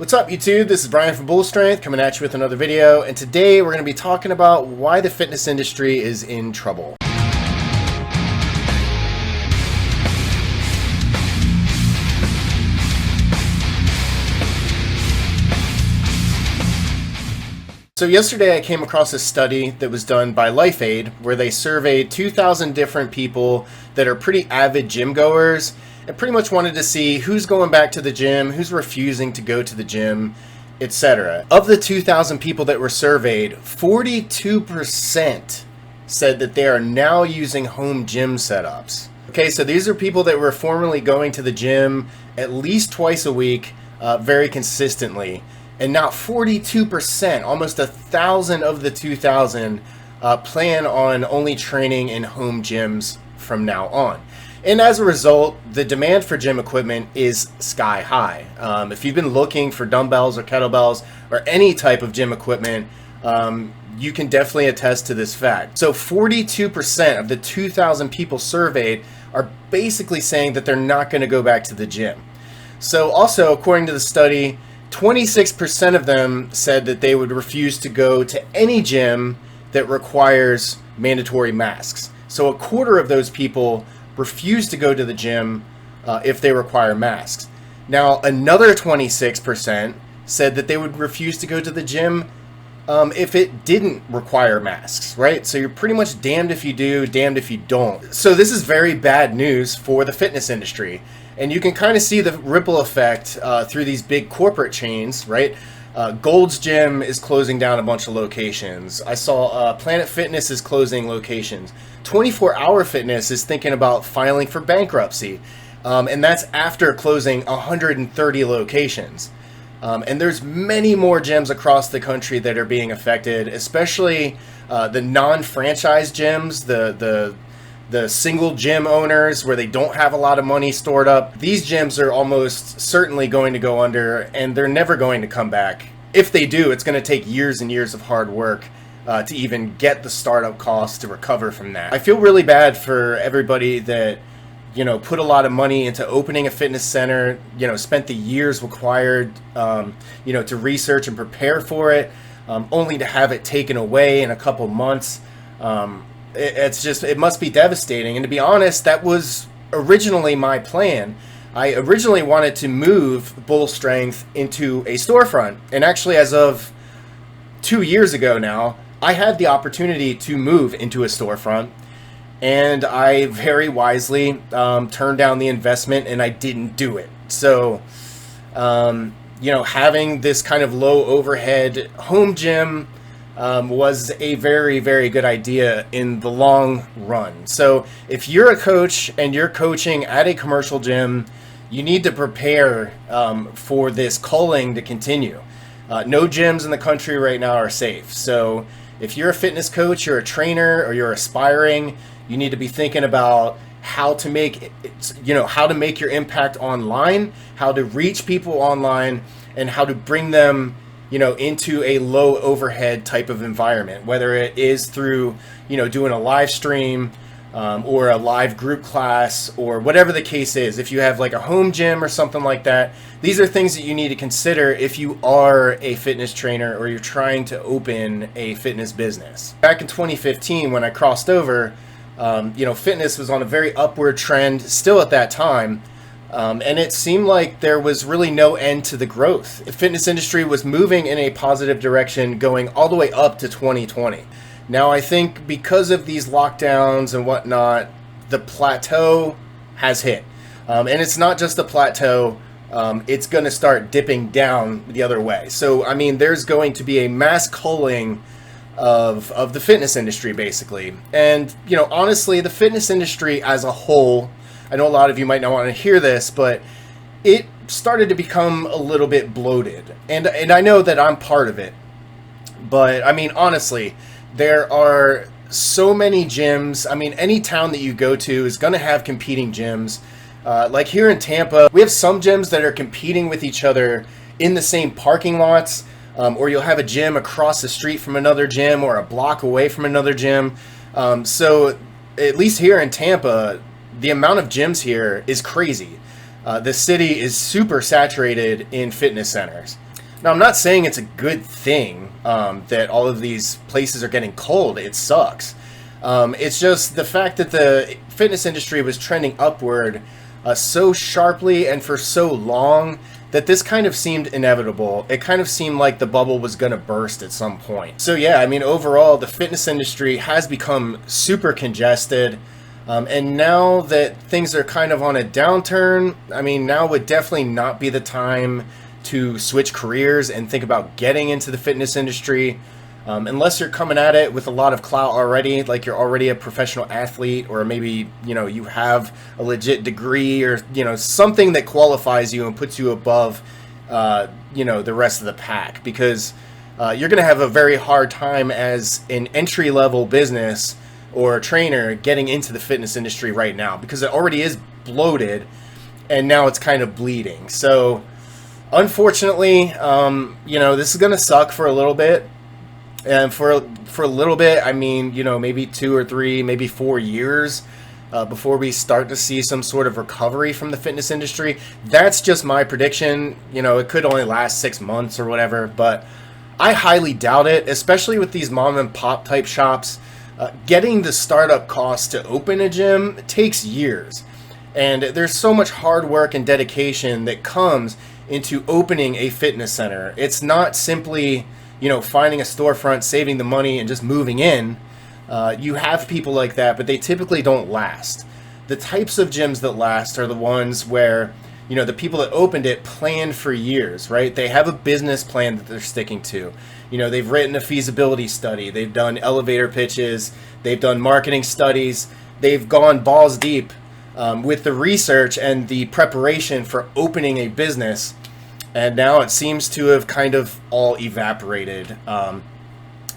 What's up YouTube? This is Brian from Bull Strength coming at you with another video, and today we're going to be talking about why the fitness industry is in trouble. So yesterday I came across a study that was done by LifeAid where they surveyed 2,000 different people that are pretty avid gym goers and pretty much wanted to see who's going back to the gym, who's refusing to go to the gym, etc. Of the 2,000 people that were surveyed, 42% said that they are now using home gym setups. Okay, so these are people that were formerly going to the gym at least twice a week, very consistently. And now 42%, almost 1,000 of the 2,000, plan on only training in home gyms from now on. And as a result, the demand for gym equipment is sky high. If you've been looking for dumbbells or kettlebells or any type of gym equipment, you can definitely attest to this fact. So 42% of the 2,000 people surveyed are basically saying that they're not going to go back to the gym. So also, according to the study, 26% of them said that they would refuse to go to any gym that requires mandatory masks. So a quarter of those people refuse to go to the gym if they require masks. Now, another 26% said that they would refuse to go to the gym if it didn't require masks, right? So you're pretty much damned if you do, damned if you don't. So this is very bad news for the fitness industry. And you can kind of see the ripple effect through these big corporate chains, right? Gold's Gym is closing down a bunch of locations. I saw Planet Fitness is closing locations. 24 Hour Fitness is thinking about filing for bankruptcy. And that's after closing 130 locations. And there's many more gyms across the country that are being affected, especially the non-franchise gyms, the single gym owners where they don't have a lot of money stored up. These gyms are almost certainly going to go under, and they're never going to come back. If they do, it's going to take years and years of hard work to even get the startup costs to recover from that. I feel really bad for everybody that, you know, put a lot of money into opening a fitness center, you know, spent the years required, you know, to research and prepare for it, only to have it taken away in a couple months. It's just, it must be devastating. And to be honest, that was originally my plan. I originally wanted to move Bull Strength into a storefront. And actually, as of 2 years ago now, I had the opportunity to move into a storefront. And I very wisely turned down the investment, and I didn't do it. So, you know, having this kind of low overhead home gym was a very, very good idea in the long run. So if you're a coach and you're coaching at a commercial gym, you need to prepare for this culling to continue. No gyms in the country right now are safe. So if you're a fitness coach, you're a trainer, or you're aspiring, you need to be thinking about how to make, you know, how to make your impact online, how to reach people online, and how to bring them, you know, into a low overhead type of environment, whether it is through, you know, doing a live stream or a live group class or whatever the case is. If you have like a home gym or something like that, these are things that you need to consider if you are a fitness trainer or you're trying to open a fitness business. Back in 2015, when I crossed over, you know, fitness was on a very upward trend still at that time. And it seemed like there was really no end to the growth. The fitness industry was moving in a positive direction going all the way up to 2020. Now, I think because of these lockdowns and whatnot, the plateau has hit. And it's not just a plateau, it's going to start dipping down the other way. So, I mean, there's going to be a mass culling of the fitness industry, basically. And, you know, honestly, the fitness industry as a whole, I know a lot of you might not want to hear this, but it started to become a little bit bloated. And I know that I'm part of it. But, I mean, honestly, there are so many gyms. I mean, any town that you go to is going to have competing gyms. Like here in Tampa, we have some gyms that are competing with each other in the same parking lots. Or you'll have a gym across the street from another gym or a block away from another gym. So, at least here in Tampa, the amount of gyms here is crazy. The city is super saturated in fitness centers. Now, I'm not saying it's a good thing that all of these places are getting culled. It sucks. It's just the fact that the fitness industry was trending upward so sharply and for so long that this kind of seemed inevitable. It kind of seemed like the bubble was going to burst at some point. So yeah, I mean, overall, the fitness industry has become super congested. And now that things are kind of on a downturn, I mean, now would definitely not be the time to switch careers and think about getting into the fitness industry. Unless you're coming at it with a lot of clout already, like you're already a professional athlete, or maybe, you know, you have a legit degree, or, you know, something that qualifies you and puts you above, you know, the rest of the pack. Because you're going to have a very hard time as an entry-level business or trainer getting into the fitness industry right now, because it already is bloated, and now it's kind of bleeding. So, unfortunately, you know, this is going to suck for a little bit. And for a little bit, I mean, you know, maybe 2 or 3, maybe 4 years before we start to see some sort of recovery from the fitness industry. That's just my prediction. You know, it could only last 6 months or whatever, but I highly doubt it, especially with these mom and pop type shops. Getting the startup costs to open a gym takes years. And there's so much hard work and dedication that comes into opening a fitness center. It's not simply, you know, finding a storefront, saving the money, and just moving in. You have people like that, but they typically don't last. The types of gyms that last are the ones where, you know, the people that opened it planned for years, right? They have a business plan that they're sticking to. You know, they've written a feasibility study. They've done elevator pitches. They've done marketing studies. They've gone balls deep with the research and the preparation for opening a business. And now it seems to have kind of all evaporated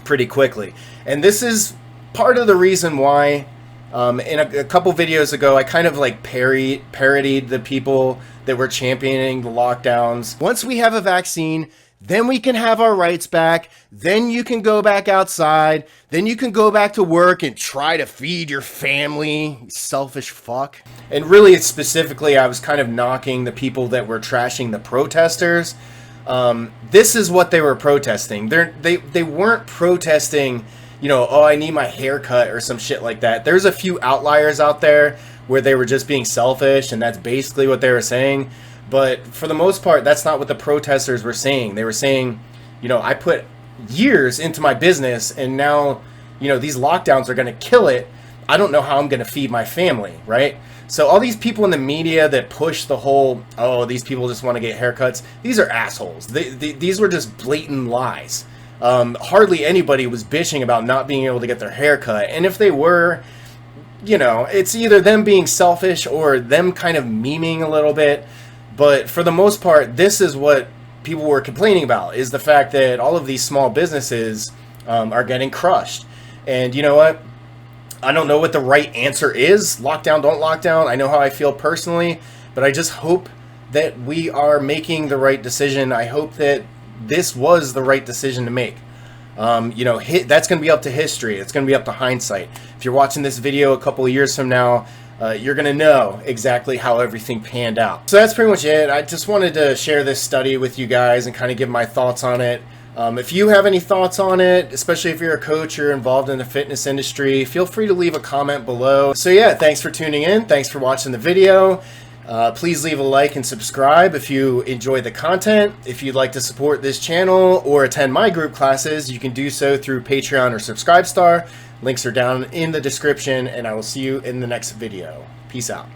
pretty quickly. And this is part of the reason why in a couple videos ago, I kind of like parodied the people that were championing the lockdowns. Once we have a vaccine, then we can have our rights back. Then you can go back outside. Then you can go back to work and try to feed your family, you selfish fuck. And really, specifically, I was kind of knocking the people that were trashing the protesters. This is what they were protesting. They weren't protesting, you know, oh, I need my hair cut or some shit like that. There's a few outliers out there where they were just being selfish, and that's basically what they were saying. But for the most part, that's not what the protesters were saying. They were saying, you know, I put years into my business, and now, you know, these lockdowns are going to kill it. I don't know how I'm going to feed my family, right? So all these people in the media that push the whole, oh, these people just want to get haircuts, these are assholes. These were just blatant lies. Hardly anybody was bitching about not being able to get their hair cut. And if they were, you know, it's either them being selfish or them kind of memeing a little bit. But for the most part, this is what people were complaining about, is the fact that all of these small businesses are getting crushed. And you know what? I don't know what the right answer is. Lockdown, don't lockdown. I know how I feel personally, but I just hope that we are making the right decision. I hope that this was the right decision to make. You know, that's going to be up to history. It's going to be up to hindsight. If you're watching this video a couple of years from now, you're going to know exactly how everything panned out. So that's pretty much it. I just wanted to share this study with you guys and kind of give my thoughts on it. If you have any thoughts on it, especially if you're a coach or involved in the fitness industry, feel free to leave a comment below. So yeah, thanks for tuning in. Thanks for watching the video. Please leave a like and subscribe if you enjoy the content. If you'd like to support this channel or attend my group classes, you can do so through Patreon or Subscribestar. Links are down in the description, and I will see you in the next video. Peace out.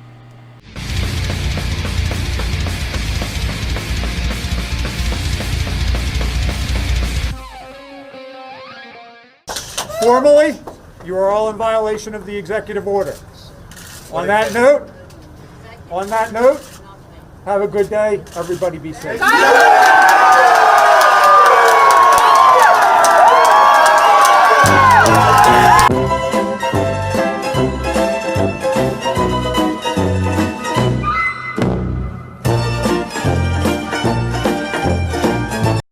Formally, you are all in violation of the executive order. On that note, have a good day. Everybody be safe.